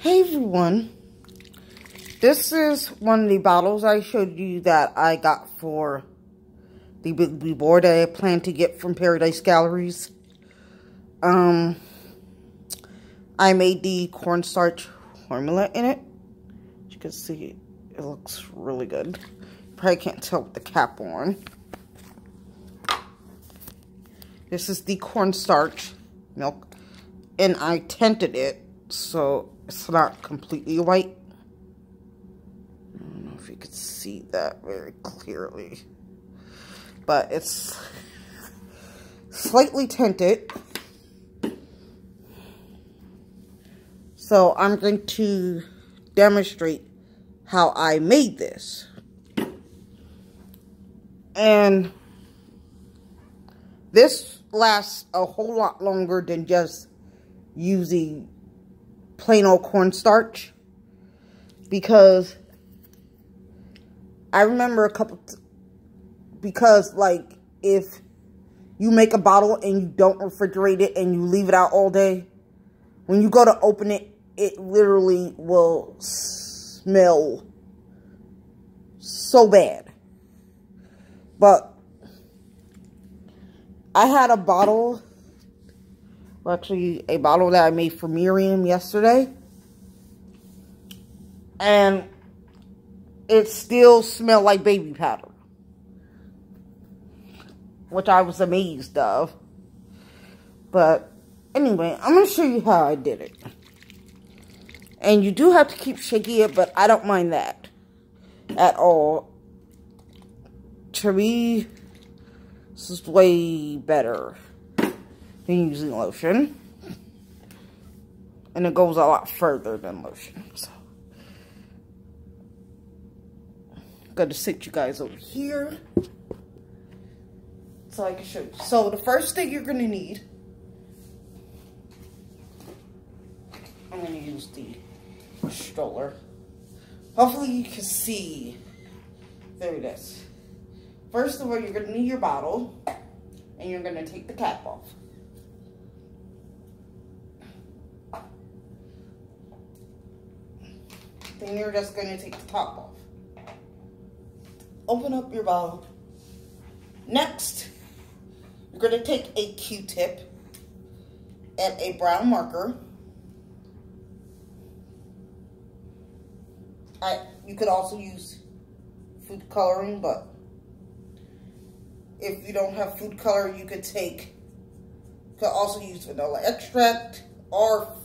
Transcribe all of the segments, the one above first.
Hey everyone, this is one of the bottles I showed you that I got for the Reborn that I plan to get from Paradise Galleries. I made the cornstarch formula in it. As you can see, it looks really good. Probably can't tell with the cap on. This is the cornstarch milk, and I tinted it so it's not completely white. I don't know if you could see that very clearly, but it's slightly tinted. So I'm going to demonstrate how I made this. And this lasts a whole lot longer than just using plain old cornstarch, because I remember because like if you make a bottle and you don't refrigerate it and you leave it out all day, when you go to open it, it literally will smell so bad. But I had a bottle, well, actually a bottle that I made for Miriam yesterday, and it still smelled like baby powder, which I was amazed of. But anyway, I'm going to show you how I did it. And you do have to keep shaking it, but I don't mind that at all. To me, this is way better than using lotion. And it goes a lot further than lotion. So I'm going to sit you guys over here so I can show you. So the first thing you're going to need, I'm going to use the stroller. Hopefully you can see. There it is. First of all, you're going to need your bottle, and you're going to take the cap off. Then you're just going to take the top off. Open up your bottle. Next, you're going to take a Q-tip and a brown marker. You could also use food coloring, but if you don't have food color, you could also use vanilla extract or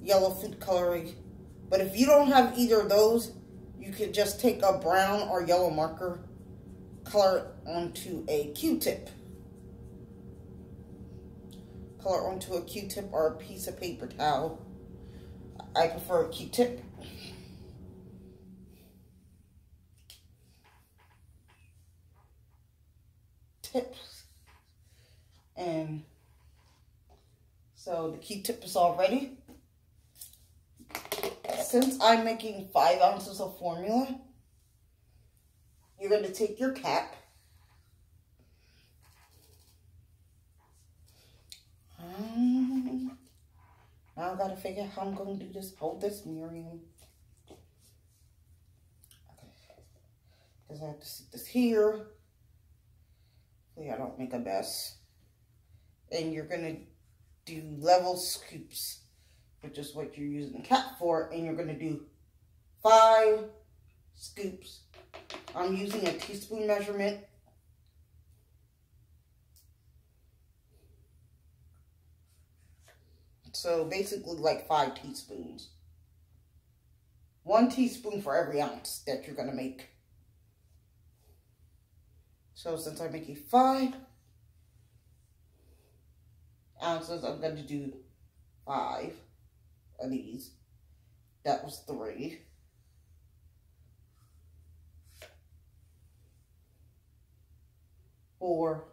yellow food coloring. But if you don't have either of those, you could just take a brown or yellow marker, color onto a Q-tip. Color onto a Q-tip or a piece of paper towel. I prefer a Q-tip. Tips. And so the Q-tip is all ready. Since I'm making 5 ounces of formula, you're going to take your cap. Now I got to figure out how I'm going to do this. Hold this, Miriam. Okay. Because I have to sit this here. I don't make a mess. And you're going to do level scoops, which is what you're using the cap for, and you're going to do 5 scoops. I'm using a teaspoon measurement. So basically like 5 teaspoons. 1 teaspoon for every ounce that you're going to make. So since I'm making 5 ounces, I'm going to do 5 of these. That was 3. 4. 5.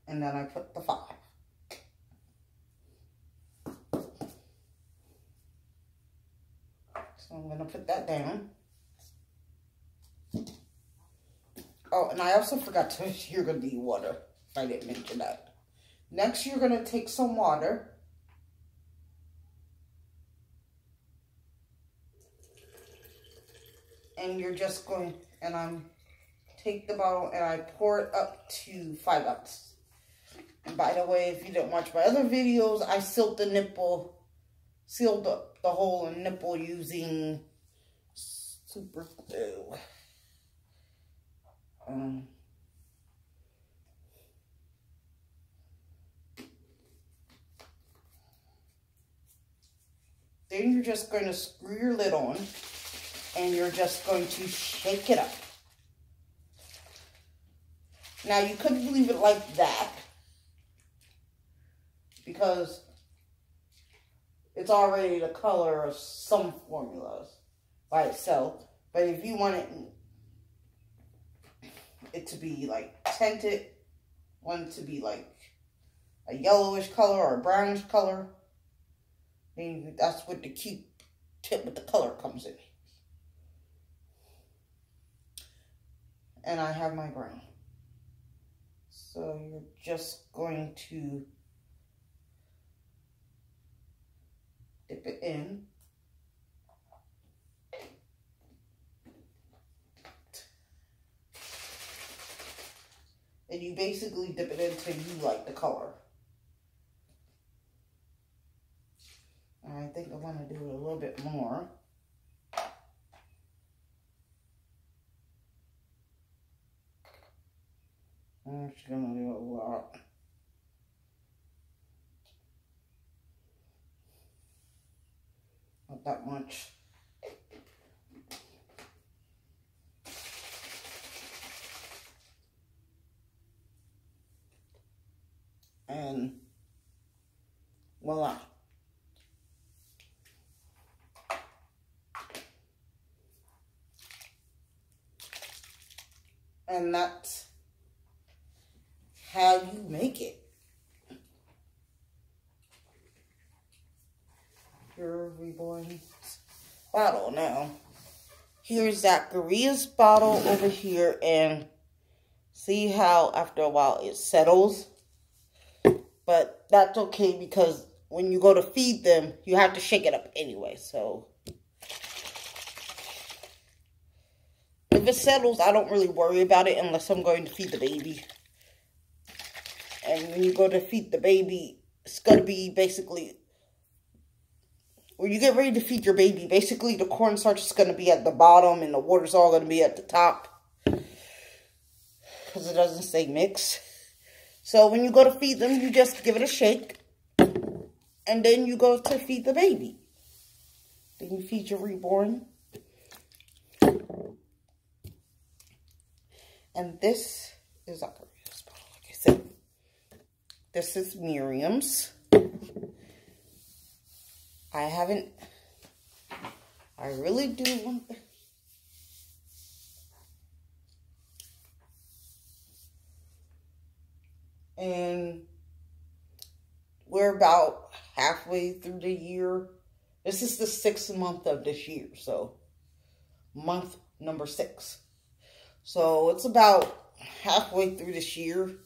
And then I put the 5. So I'm going to put that down. Oh, and I also forgot to, you're going to need water. I didn't mention that. Next, you're going to take some water. And you're just going, and I'm take the bottle and I pour it up to 5 ounces. And by the way, if you didn't watch my other videos, I sealed up the hole in the nipple using super glue. Then you're just going to screw your lid on. And you're just going to shake it up. Now, you could leave it like that, because it's already the color of some formulas by itself. But if you want it to be like tinted, want it to be like a yellowish color or a brownish color, then that's what the cute tip with the color comes in. And I have my brown. So you're just going to dip it in. And you basically dip it until you like the color. And I think I want to do it a little bit more. I'm just gonna do a lot. Not that much. And voila. And that's how you make it. Your Reborn bottle. Now, here's Zachariah's bottle over here, and see how after a while it settles? But that's okay, because when you go to feed them, you have to shake it up anyway, so. If it settles, I don't really worry about it unless I'm going to feed the baby. And when you go to feed the baby, it's going to be basically, when you get ready to feed your baby, basically the cornstarch is going to be at the bottom and the water's all going to be at the top. Because it doesn't say mix. So when you go to feed them, you just give it a shake. And then you go to feed the baby. Then you feed your Reborn. And this is Zachariah's bottle, like I said. This is Miriam's. I really do want the, and we're about halfway through the year. This is the 6th month of this year, so month number 6. So it's about halfway through this year.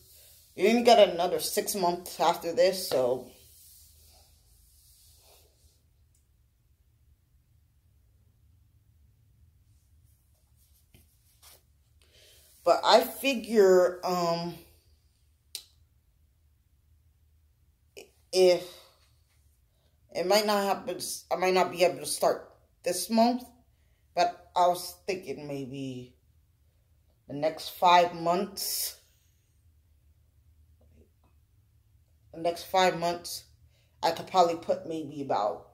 You only got another 6 months after this, so. But I figure, if it might not happen, I might not be able to start this month, but I was thinking maybe the next 5 months. The next 5 months, I could probably put maybe about,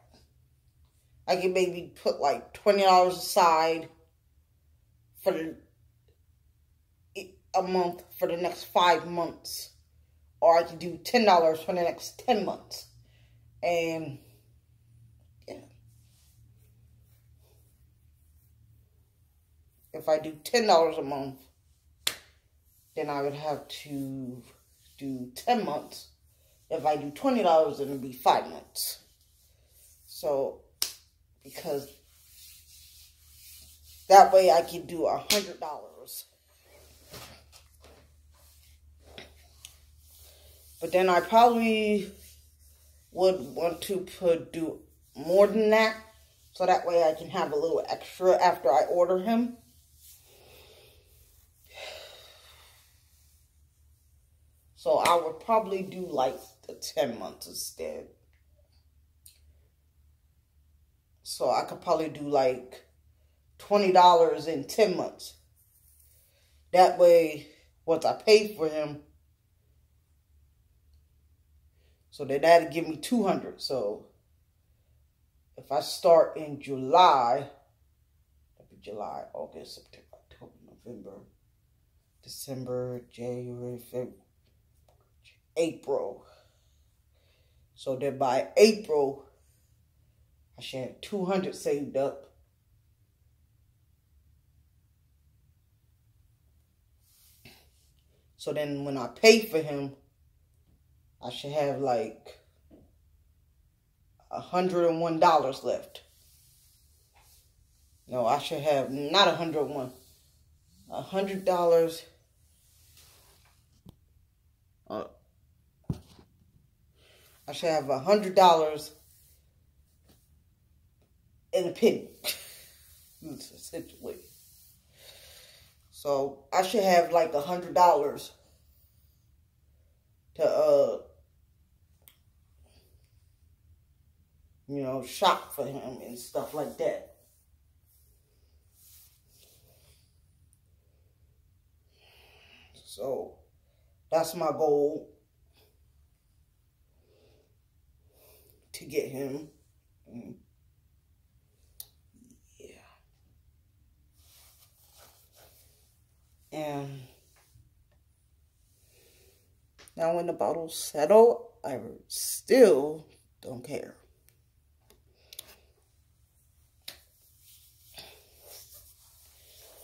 I could maybe put like $20 aside for a month for the next 5 months. Or I could do $10 for the next 10 months. And, yeah. If I do $10 a month, then I would have to do 10 months. If I do $20, then it'll be 5 months. So, because that way I can do $100. But then I probably would want to do more than that. So that way I can have a little extra after I order him. So I would probably do like the 10 months instead. So I could probably do like $20 in 10 months. That way, once I pay for him, so then that'd give me $200. So if I start in July, that'd be July, August, September, October, November, December, January, February, April. So then by April, I should have $200 saved up. So then when I pay for him, I should have like $101 left. No, I should have not $101. $100. I should have $100 in a penny. Essentially. So I should have like $100 to you know, shop for him and stuff like that. So that's my goal, to get him. Yeah. And now when the bottles settle, I still don't care.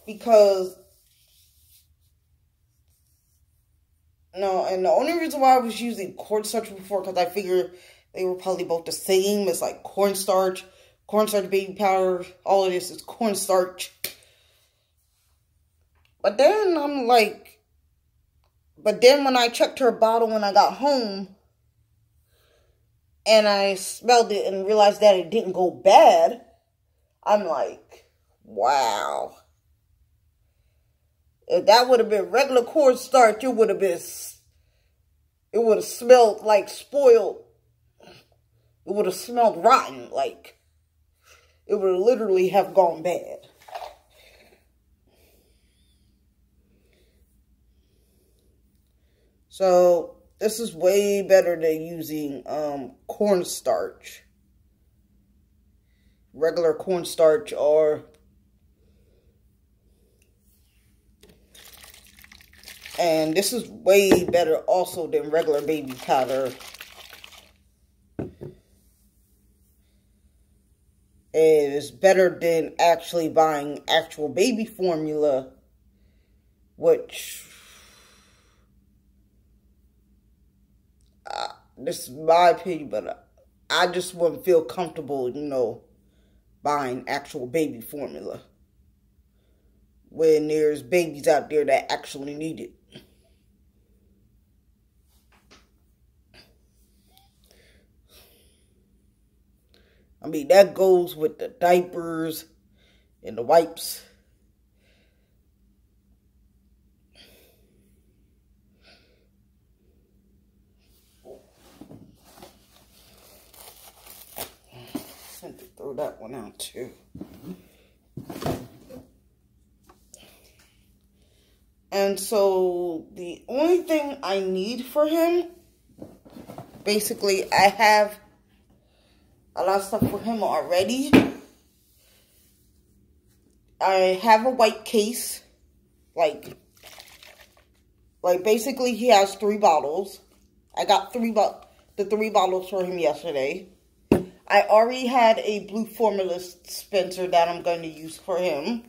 Because, no, and the only reason why I was using cornstarch before, because I figured they were probably both the same. It's like cornstarch baby powder, all of this is cornstarch. But then I'm like, but then when I checked her bottle when I got home, and I smelled it and realized that it didn't go bad, I'm like, wow. If that would have been regular cornstarch, it would have smelled like spoiled. It would have smelled rotten, like it would literally have gone bad. So this is way better than using cornstarch, regular cornstarch, and this is way better also than regular baby powder. It is better than actually buying actual baby formula, which, this is my opinion, but I just wouldn't feel comfortable, you know, buying actual baby formula when there's babies out there that actually need it. I mean, that goes with the diapers and the wipes. I had to throw that one out too. And so the only thing I need for him, basically, I have a lot of stuff for him already. I have a white case. Like basically he has 3 bottles. I got the 3 bottles for him yesterday. I already had a blue formula dispenser that I'm going to use for him.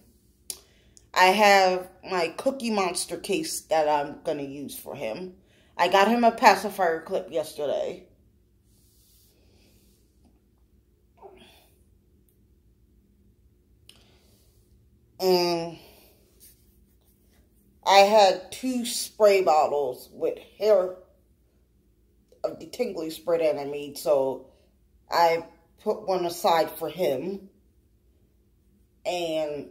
I have my Cookie Monster case that I'm going to use for him. I got him a pacifier clip yesterday. And I had 2 spray bottles with hair of the tingly spray that I made, so I put one aside for him. And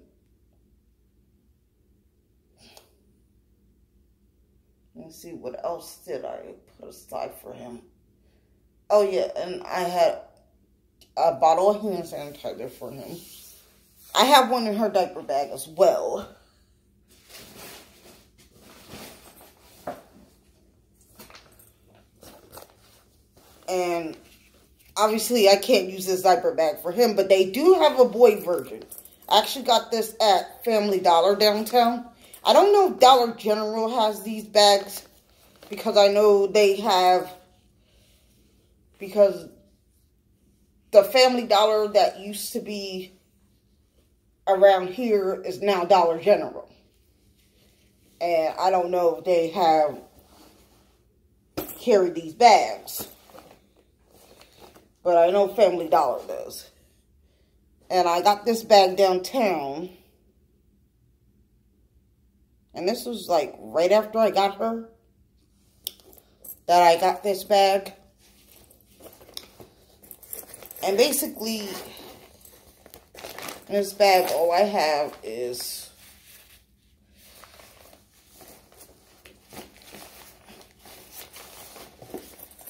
let's see, what else did I put aside for him? Oh yeah, and I had a bottle of hand sanitizer for him. I have one in her diaper bag as well. And obviously I can't use this diaper bag for him, but they do have a boy version. I actually got this at Family Dollar downtown. I don't know if Dollar General has these bags, because I know they have, because the Family Dollar that used to be around here is now Dollar General. And I don't know if they have carry these bags. But I know Family Dollar does. And I got this bag downtown. And this was like right after I got her that I got this bag. And basically, in this bag, all I have is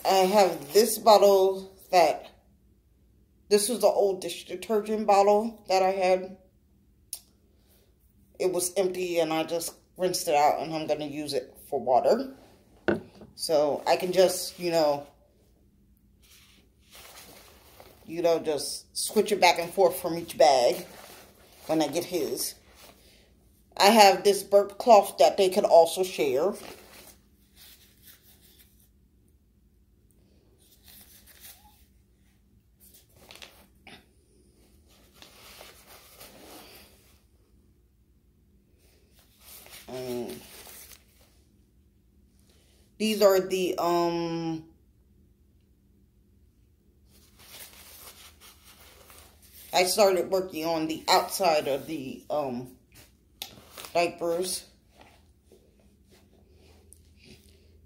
I have this bottle that, this was the old dish detergent bottle that I had. It was empty and I just rinsed it out, and I'm going to use it for water. So I can just, just switch it back and forth from each bag when I get his. I have this burp cloth that they could also share. These are the, I started working on the outside of the, diapers.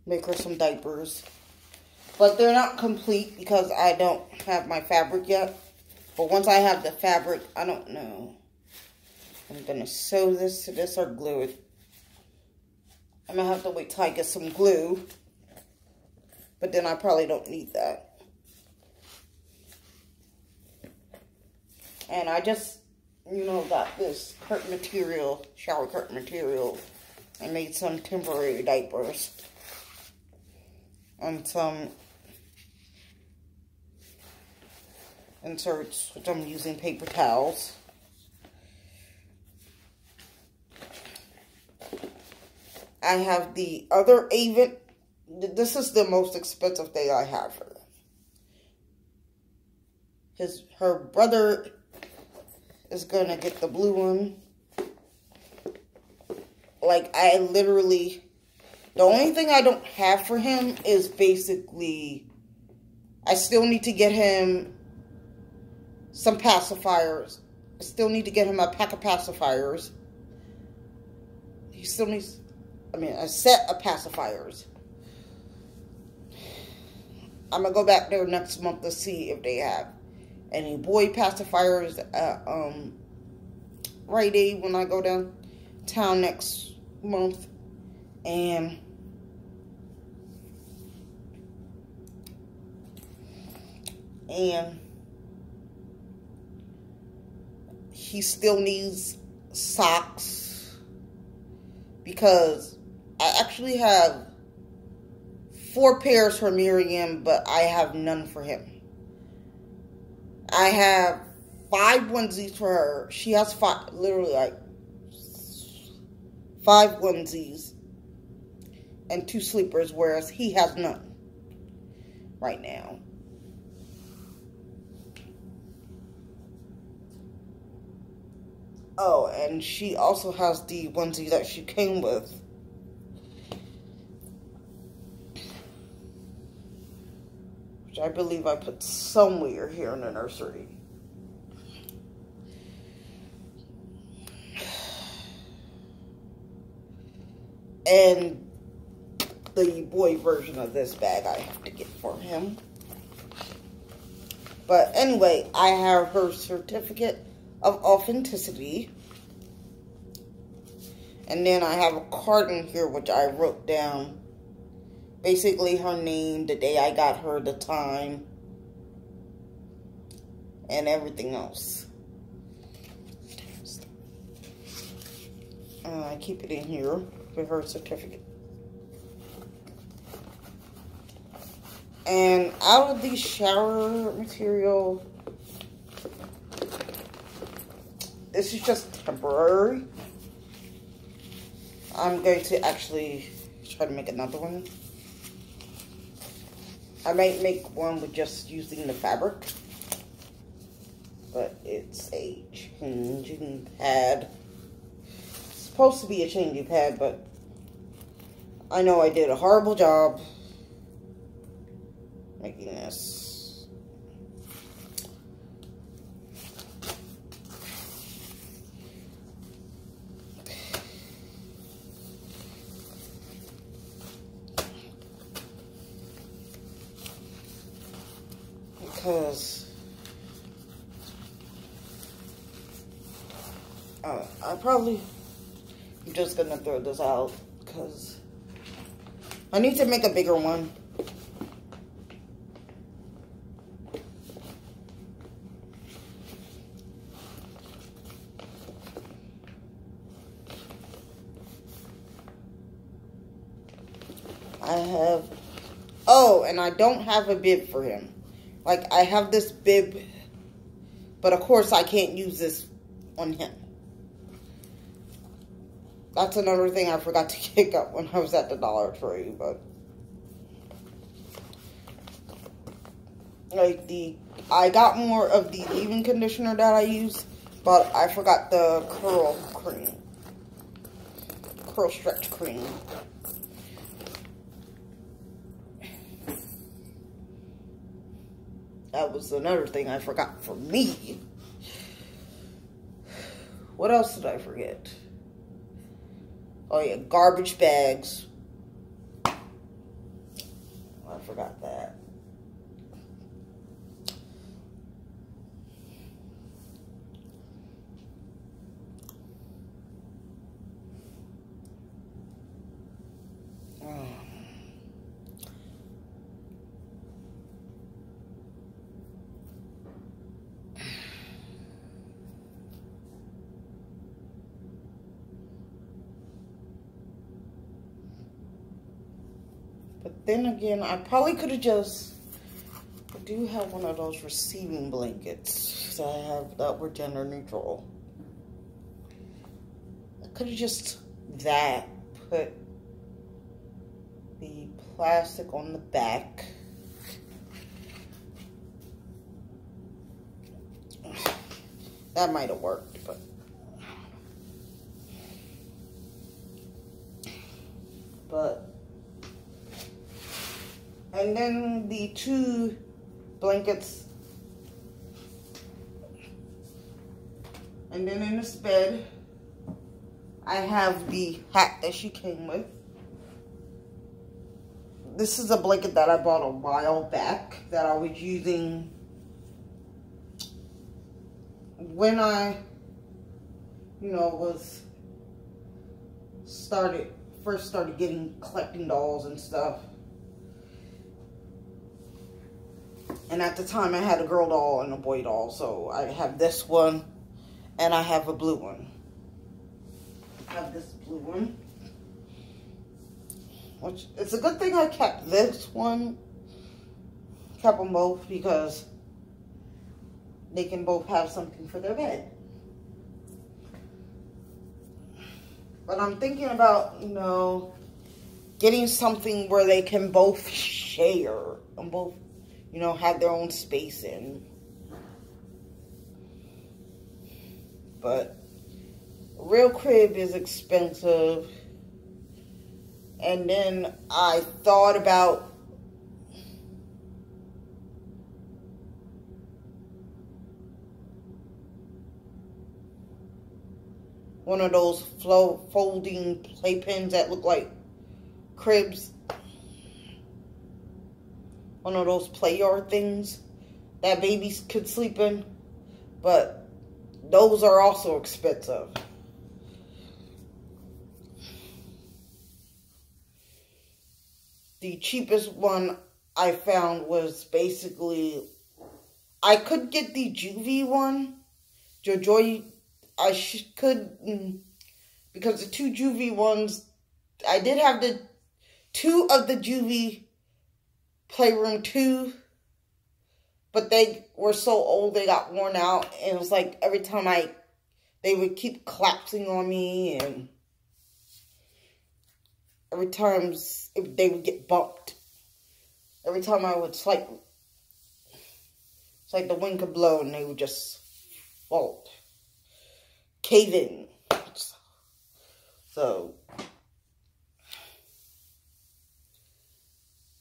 Make her some diapers. But they're not complete because I don't have my fabric yet. But once I have the fabric, I don't know. I'm going to sew this to this or glue it. I'm going to have to wait till I get some glue. But then I probably don't need that. And I just, got this curtain material, shower curtain material. I made some temporary diapers. And some inserts, which I'm using paper towels. I have the other Avon. This is the most expensive thing I have her. Her brother is going to get the blue one. Like, I literally, the only thing I don't have for him is basically, I still need to get him some pacifiers. I still need to get him a pack of pacifiers. He still needs, a set of pacifiers. I'm going to go back there next month to see if they have any boy pacifiers at Rite Aid when I go downtown next month. And he still needs socks, because I actually have 4 pairs for Miriam, but I have none for him. I have 5 onesies for her. She has 5, literally like 5 onesies and 2 sleepers, whereas he has none right now. Oh, and she also has the onesie that she came with. Which I believe I put somewhere here in the nursery. And the boy version of this bag I have to get for him. But anyway, I have her certificate of authenticity. And then I have a card in here which I wrote down. Basically her name, the day I got her, the time, and everything else. I keep it in here with her certificate. And out of the shower material, this is just temporary. I'm going to actually try to make another one. I might make one with just using the fabric. But it's a changing pad. It's supposed to be a changing pad, but I know I did a horrible job making this. Because I'm just gonna throw this out because I need to make a bigger one. And I don't have a bib for him. Like, I have this bib, but of course I can't use this on him. That's another thing I forgot to kick up when I was at the Dollar Tree, but like I got more of the leave-in conditioner that I use, but I forgot the curl stretch cream. That was another thing I forgot for me. What else did I forget? Oh yeah, garbage bags. I forgot that. But then again, I probably could have I do have one of those receiving blankets that I have that were gender neutral. I could have just put the plastic on the back. That might have worked, but and then the two blankets. And then in this bed, I have the hat that she came with. This is a blanket that I bought a while back that I was using when I, first started collecting dolls and stuff. And at the time, I had a girl doll and a boy doll. So I have this one, and I have a blue one. I have this blue one. Which, it's a good thing I kept this one. Kept them both because they can both have something for their bed. But I'm thinking about, getting something where they can both share and both, have their own space in. But a real crib is expensive. And then I thought about one of those folding playpens that look like cribs. one of those play yard things that babies could sleep in. But those are also expensive. The cheapest one I found was basically, I could get the Juvie one. Joy, could, because the two Juvie ones, I did have the two of the Juvie Playroom 2, but they were so old they got worn out, and it was like every time they would keep collapsing on me, and every time they would get bumped. Every time I would, it's like the wind could blow and they would just fall, cave in. So,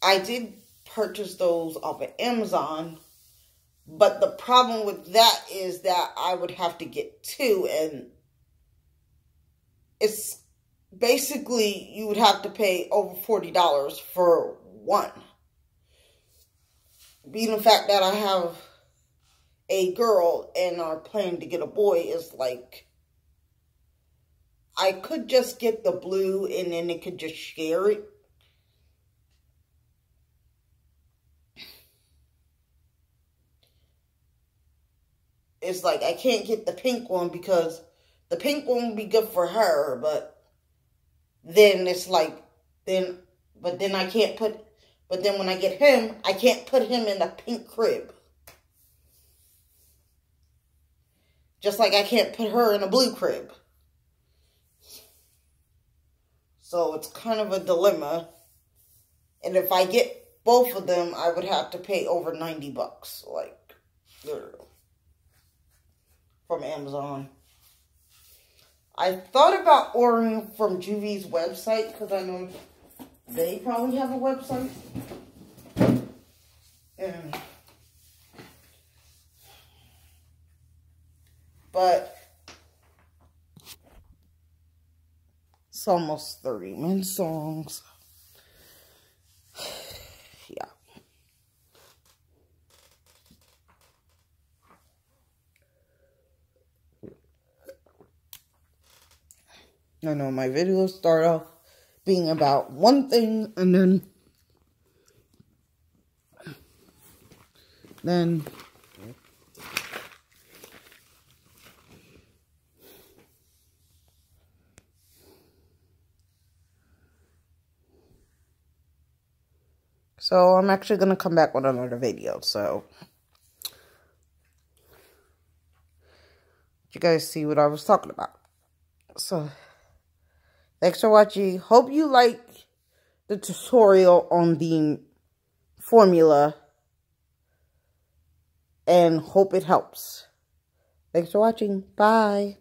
I did purchase those off of Amazon, but the problem with that is that I would have to get two, and it's basically, you would have to pay over $40 for one. Being the fact that I have a girl and are planning to get a boy is like, I could just get the blue and then they could just share it. It's like, I can't get the pink one because the pink one would be good for her, but then it's like, but then when I get him, I can't put him in the pink crib. Just like I can't put her in a blue crib. So it's kind of a dilemma. And if I get both of them, I would have to pay over $90, like, literally, from Amazon. I thought about ordering from Juvie's website, because I know they probably have a website. But it's almost 30 minutes long. So yeah. I know my videos start off being about one thing, and then so I'm actually going to come back with another video, so you guys see what I was talking about. So thanks for watching. Hope you like the tutorial on the formula, and hope it helps. Thanks for watching. Bye.